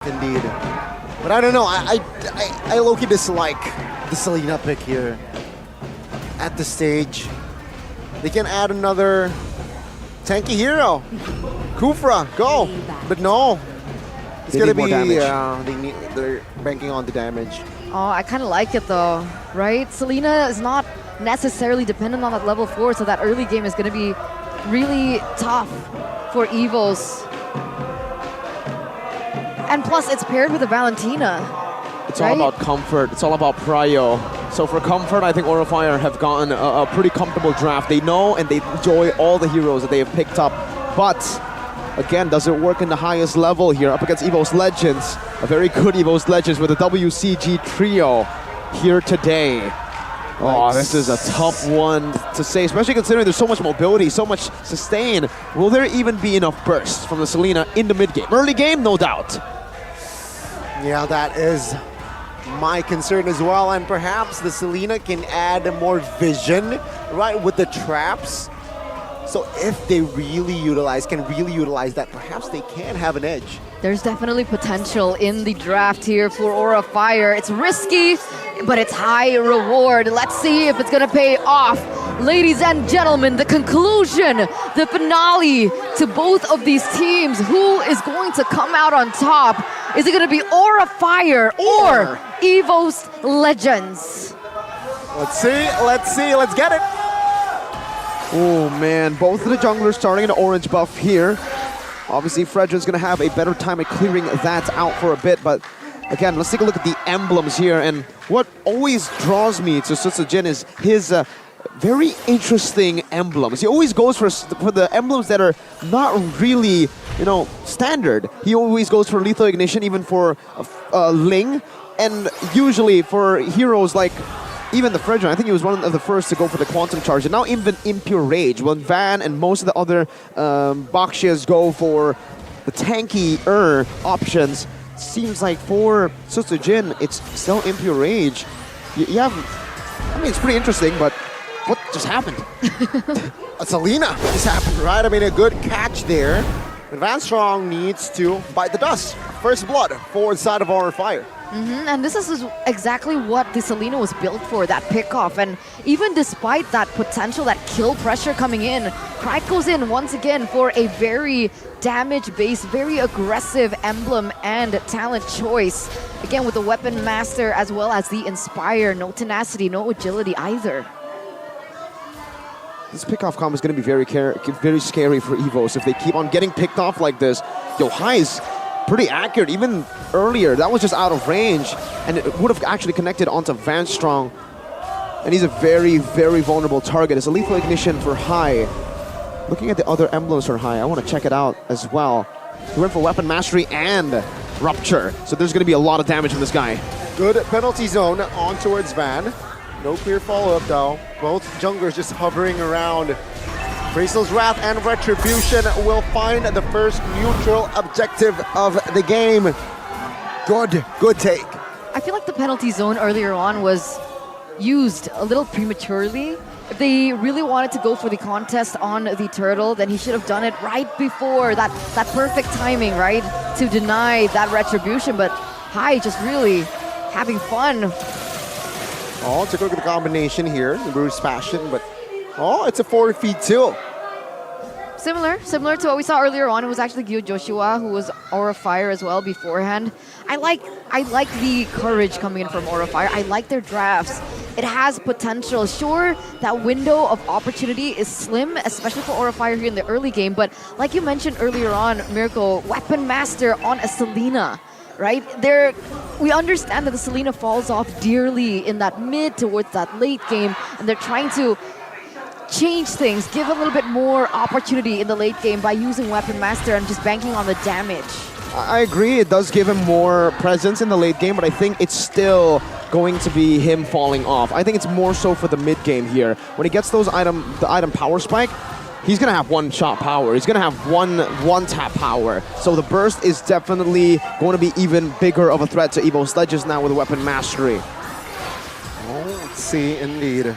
Indeed. But I don't know, I low-key dislike the Selena pick here at the stage. They can add another tanky hero. Kufra, go! But no. It's gonna be, they're banking on the damage. Oh, I kind of like it though, right? Selena is not necessarily dependent on that level 4, so that early game is gonna be really tough for Evos. And plus, it's paired with a Valentina. It's all about comfort. It's all about prio. So for comfort, I think Orifire have gotten a pretty comfortable draft. They know and they enjoy all the heroes that they have picked up. But again, does it work in the highest level here up against EVO's Legends? A very good EVO's Legends with a WCG trio here today. Oh, this is a tough one to say, especially considering there's so much mobility, so much sustain. Will there even be enough bursts from the Selena in the mid game? Early game, no doubt. Yeah, that is my concern as well. And perhaps the Selena can add more vision, right, with the traps. So if they really can really utilize that, perhaps they can have an edge. There's definitely potential in the draft here for Aura Fire. It's risky, but it's high reward. Let's see if it's gonna pay off. Ladies and gentlemen, the conclusion, the finale to both of these teams. Who is going to come out on top? Is it gonna be Aura Fire or EVO's Legends? Let's see, let's get it. Oh man, both of the junglers starting an orange buff here. Obviously, Fredrin's gonna have a better time at clearing that out for a bit, but again, let's take a look at the emblems here. And what always draws me to Sutsujin is his very interesting emblems. He always goes for the emblems that are not really, standard. He always goes for Lethal Ignition, even for Ling, and usually for heroes like even the Fredrin. I think he was one of the first to go for the Quantum Charge, and now even Impure Rage. When Van and most of the other Bakshias go for the tanky options, seems like for Sutsujin, it's still Impure Rage. You have, it's pretty interesting, but what just happened? Selena just happened, right? A good catch there. But Van Strong needs to bite the dust. First blood forward side of Aura Fire. And this is exactly what the Selena was built for, that pickoff. And even despite that potential, that kill pressure coming in, Pride goes in once again for a very damage-based, very aggressive emblem and talent choice. Again, with the Weapon Master as well as the Inspire. No tenacity, no agility either. This pickoff combo is going to be very scary for EVOs if they keep on getting picked off like this. High is pretty accurate, even earlier. That was just out of range, and it would have actually connected onto Van Strong. And he's a very, very vulnerable target. It's a Lethal Ignition for High. Looking at the other emblems for High, I want to check it out as well. He went for Weapon Mastery and Rupture, so there's going to be a lot of damage from this guy. Good penalty zone on towards Van. No clear follow-up though. Both junglers just hovering around. Bracel's Wrath and Retribution will find the first neutral objective of the game. Good take. I feel like the penalty zone earlier on was used a little prematurely. If they really wanted to go for the contest on the turtle, then he should have done it right before that perfect timing, right? To deny that Retribution, but High just really having fun. Oh, took a look at the combination here, the Bruce Passion, but it's a 4 feet too. Similar to what we saw earlier on. It was actually Gyo Joshua who was Aura Fire as well beforehand. I like the courage coming in from Aura Fire. I like their drafts. It has potential. Sure, that window of opportunity is slim, especially for Aura Fire here in the early game, but like you mentioned earlier on, Miracle, Weapon Master on a Selena. Right? We understand that the Selena falls off dearly in that mid towards that late game, and they're trying to change things, give a little bit more opportunity in the late game by using Weapon Master and just banking on the damage. I agree, it does give him more presence in the late game, but I think it's still going to be him falling off. I think it's more so for the mid game here. When he gets the item Power Spike, he's going to have one-shot power. He's going to have one-tap power. So the burst is definitely going to be even bigger of a threat to EVO's Legends now with Weapon Mastery. Oh, let's see, indeed.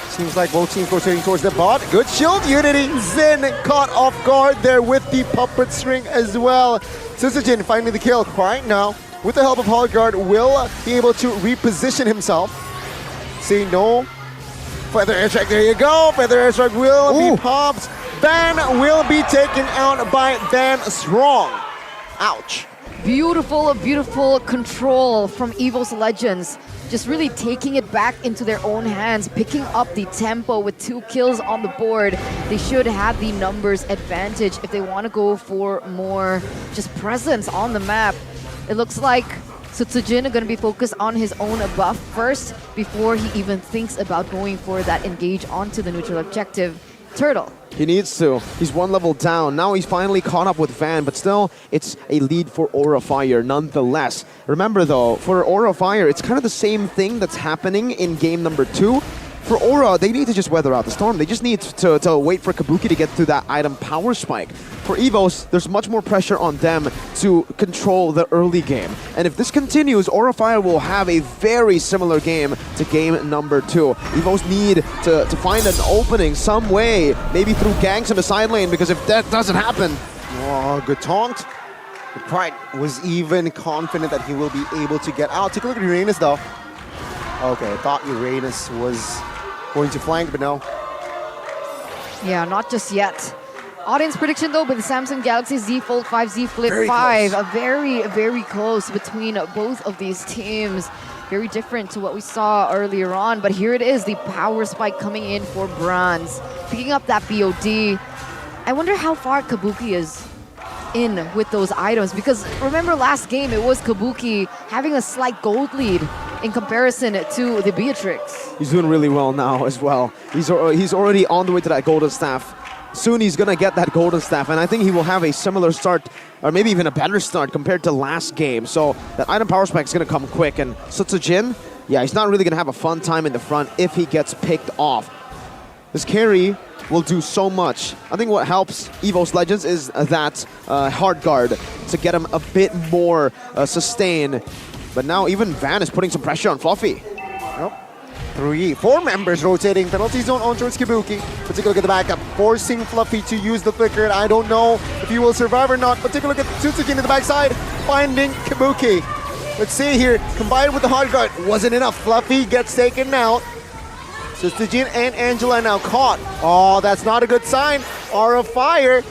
Seems like both teams rotating towards the bot. Good shield unity. Zin caught off guard there with the puppet string as well. Sutsujin finding the kill right now. With the help of Hardguard, will be able to reposition himself. See, no. Feather airstrike, there you go. Feather airstrike will be popped. Van will be taken out by Van Strong. Ouch. Beautiful, beautiful control from EVO's Legends. Just really taking it back into their own hands, picking up the tempo with 2 kills on the board. They should have the numbers advantage if they want to go for more just presence on the map. It looks like Sutsujin are going to be focused on his own buff first before he even thinks about going for that engage onto the neutral objective. Turtle. He needs to. He's 1 level down. Now he's finally caught up with Van, but still, it's a lead for Aura Fire nonetheless. Remember though, for Aura Fire, it's kind of the same thing that's happening in game number 2. For Aura, they need to just weather out the storm. They just need to wait for Kabuki to get through that item power spike. For EVOS, there's much more pressure on them to control the early game. And if this continues, Aura Fire will have a very similar game to game number 2. EVOS need to find an opening some way, maybe through ganks in the side lane, because if that doesn't happen... Oh, good taunt. Pride was even confident that he will be able to get out. Take a look at Uranus though. Okay, I thought Uranus was going to flank, but no. Yeah, not just yet. Audience prediction though, with the Samsung Galaxy Z Fold 5, Z Flip Very 5. close. Very close between both of these teams. Very different to what we saw earlier on, but here it is, the power spike coming in for Bronze. Picking up that BOD. I wonder how far Kabuki is in with those items, because remember last game it was Kabuki having a slight gold lead in comparison to the Beatrix. He's doing really well now as well. He's already on the way to that golden staff. Soon he's gonna get that golden staff, and I think he will have a similar start, or maybe even a better start compared to last game. So that item power spike is gonna come quick, and Sutsujin, yeah, he's not really gonna have a fun time in the front if he gets picked off. This carry will do so much. I think what helps EVO's Legends is that hard guard to get him a bit more sustain. But now even Van is putting some pressure on Fluffy. Nope. 4 members rotating penalty zone on towards Kabuki. But take a look at the backup, forcing Fluffy to use the flicker. I don't know if he will survive or not, but take a look at Sutsujin in the backside, finding Kabuki. Let's see here, combined with the hard guard, wasn't enough. Fluffy gets taken out. Sutsujin and Angela now caught. Oh, that's not a good sign. Aura Fire.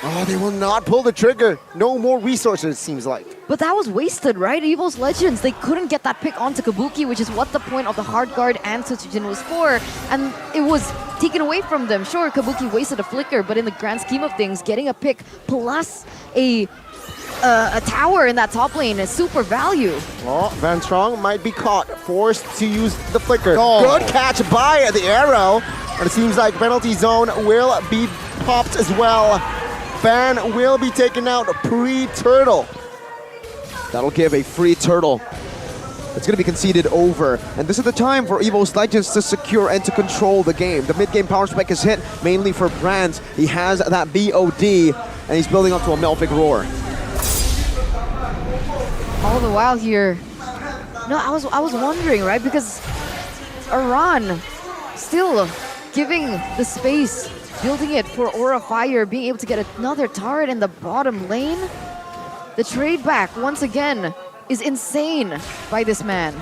Oh, they will not pull the trigger. No more resources, it seems like. But that was wasted, right? EVO's Legends, they couldn't get that pick onto Kabuki, which is what the point of the hard guard and Sutsujin was for. And it was taken away from them. Sure, Kabuki wasted a flicker, but in the grand scheme of things, getting a pick plus a tower in that top lane is super value. Oh, Van Strong might be caught, forced to use the flicker. Oh. Good catch by the arrow. And it seems like penalty zone will be popped as well. Van will be taken out pre-turtle. That'll give a free turtle. It's going to be conceded over. And this is the time for EVO's Legends to secure and to control the game. The mid-game power spike is hit mainly for Brands. He has that BOD, and he's building up to a Melphic Roar. All the while here, no, I was wondering, right? Because Iran still giving the space, building it for Aura Fire, being able to get another turret in the bottom lane. The trade back, once again, is insane by this man.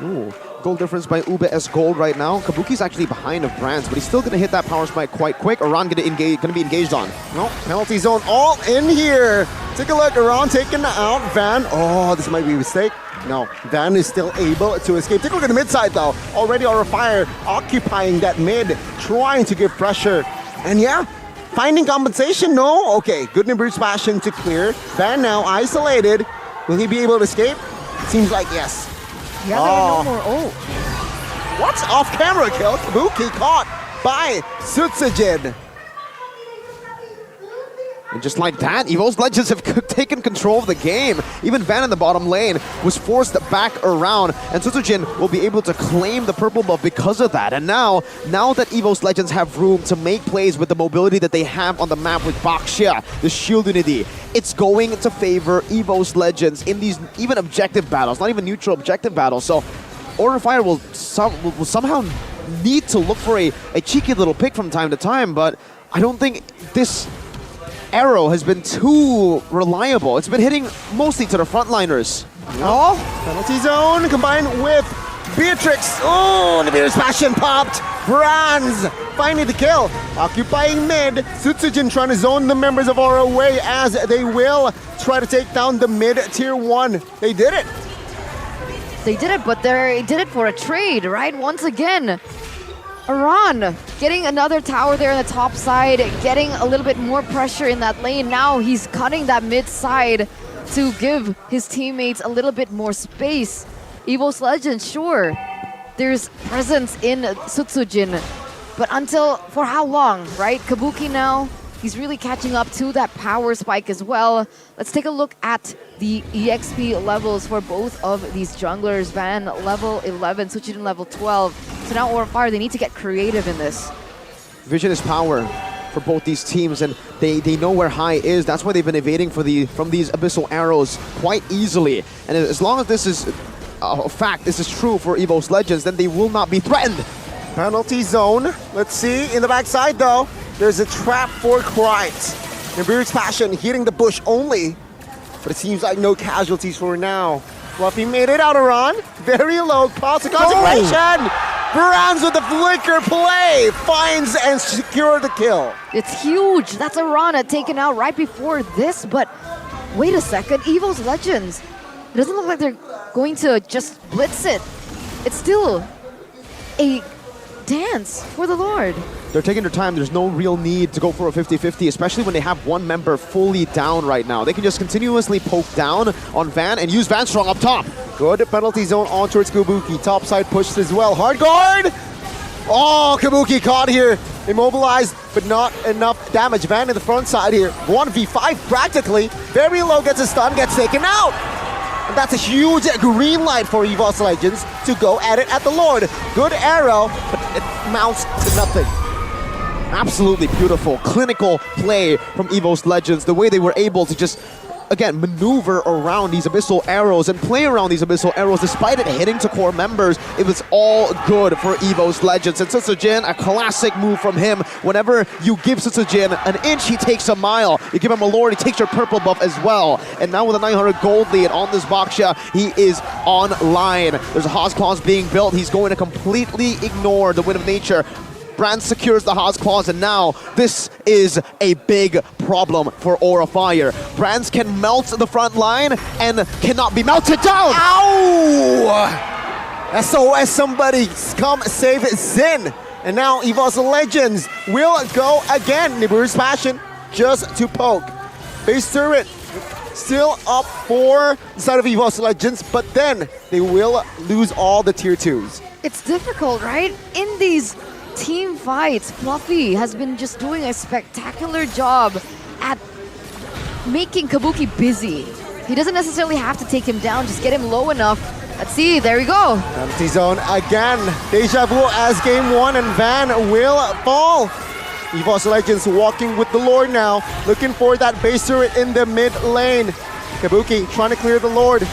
Ooh, goal difference by Ube S Gold right now. Kabuki's actually behind of Brands, but he's still going to hit that power spike quite quick. Iran going to be engaged on. No, penalty zone all in here. Take a look, Iran taking out Van. Oh, this might be a mistake. No, Van is still able to escape. Take a look at the mid side though. Already Aura Fire occupying that mid, trying to give pressure. And yeah, finding compensation, no? Okay, good number passion to clear. Van now isolated. Will he be able to escape? Seems like yes. Yeah, there are no more ult. What's off-camera kill? Kabuki caught by Sutsujin. And just like that, EVO's Legends have taken control of the game. Even Van in the bottom lane was forced back around, and Sutsujin will be able to claim the purple buff because of that. And now that EVO's Legends have room to make plays with the mobility that they have on the map with Baxia, the shield unity, it's going to favor EVO's Legends in these even objective battles, not even neutral objective battles. So Aura Fire will somehow need to look for a cheeky little pick from time to time, but I don't think this arrow has been too reliable. It's been hitting mostly to the frontliners. Oh, penalty zone combined with Beatrix. Oh, Nibiru's passion popped. Bronze finding the kill. Occupying mid. Sutsujin trying to zone the members of Aura away as they will try to take down the mid tier 1. They did it. They did it, but they did it for a trade, right? Once again, Iran getting another tower there on the top side, getting a little bit more pressure in that lane. Now he's cutting that mid side to give his teammates a little bit more space. EVO's Legends, sure, there's presence in Sutsujin, but for how long, right? Kabuki now, he's really catching up to that power spike as well. Let's take a look at the EXP levels for both of these junglers. Van level 11, Sutsujin level 12. So now Aura Fire, they need to get creative in this. Vision is power for both these teams, and they know where high is. That's why they've been evading from these abyssal arrows quite easily. And as long as this is a fact, this is true for EVO's Legends, then they will not be threatened. Penalty zone. Let's see. In the backside, though, there's a trap for Krite. Nibiru's passion hitting the bush only, but it seems like no casualties for now. Fluffy made it out, Iran. Very low cost of concentration. Brands with the flicker play. Finds and secure the kill. It's huge. That's Arana taken out right before this, but wait a second. EVO's Legends. It doesn't look like they're going to just blitz it. It's still a dance for the Lord. They're taking their time. There's no real need to go for a 50-50, especially when they have one member fully down right now. They can just continuously poke down on Van and use Van Strong up top. Good penalty zone on towards Kabuki. Top side pushed as well. Hard guard! Oh, Kabuki caught here. Immobilized, but not enough damage. Van in the front side here. 1v5 practically. Very low, gets a stun, gets taken out. And that's a huge green light for EVO's Legends to go at it at the Lord. Good arrow, but it mounts to nothing. Absolutely beautiful, clinical play from EVO's Legends. The way they were able to just, again, maneuver around these abyssal arrows and play around these abyssal arrows despite it hitting to core members. It was all good for EVO's Legends. And Sutsujin, a classic move from him. Whenever you give Sutsujin an inch, he takes a mile. You give him a lord, he takes your purple buff as well. And now with a 900 gold lead on this Baksha, he is online. There's a Haas Claws being built. He's going to completely ignore the Wind of Nature. Brand secures the Haas Claws, and now this is a big problem for Aura Fire. Brands can melt the front line and cannot be melted down. Ow! SOS, somebody come save Zen. And now EVO's Legends will go again. Nibiru's passion just to poke. Base turret still up for the side of EVO's Legends, but then they will lose all the tier 2s. It's difficult, right? In these team fights, Fluffy has been just doing a spectacular job at making Kabuki busy. He doesn't necessarily have to take him down, just get him low enough. Let's see, there we go. Empty zone again. Deja vu as game 1, and Van will fall. EVO's Legends walking with the Lord now, looking for that base turret in the mid lane. Kabuki trying to clear the Lord.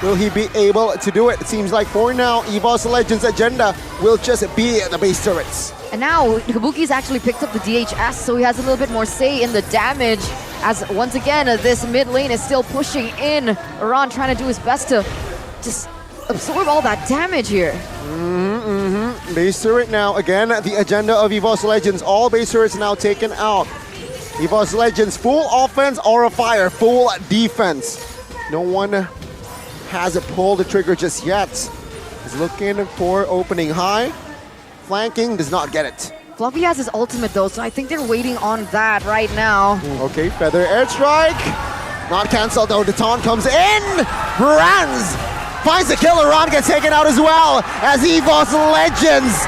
Will he be able to do it? It seems like for now, EVO's Legends' agenda will just be the base turrets. And now Kabuki's actually picked up the DHS, so he has a little bit more say in the damage. As once again, this mid lane is still pushing in. Iran trying to do his best to just absorb all that damage here. Base turret now. Again, the agenda of EVO's Legends. All base turrets now taken out. EVO's Legends, full offense, Aura Fire, full defense. No one hasn't pulled the trigger just yet. He's looking for opening high. Flanking, does not get it. Fluffy has his ultimate though, so I think they're waiting on that right now. Okay, Feather Airstrike. Not cancelled though, the taunt comes in. Brands finds the kill, Iran gets taken out as well. As EVO's Legends,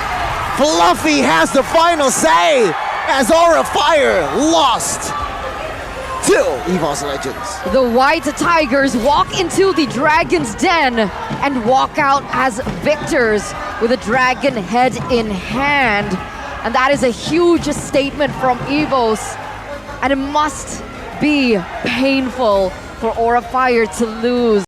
Fluffy has the final say. As Aura Fire lost to EVO's Legends. The White Tigers walk into the Dragon's Den and walk out as victors with a dragon head in hand. And that is a huge statement from EVO's. And it must be painful for Aura Fire to lose.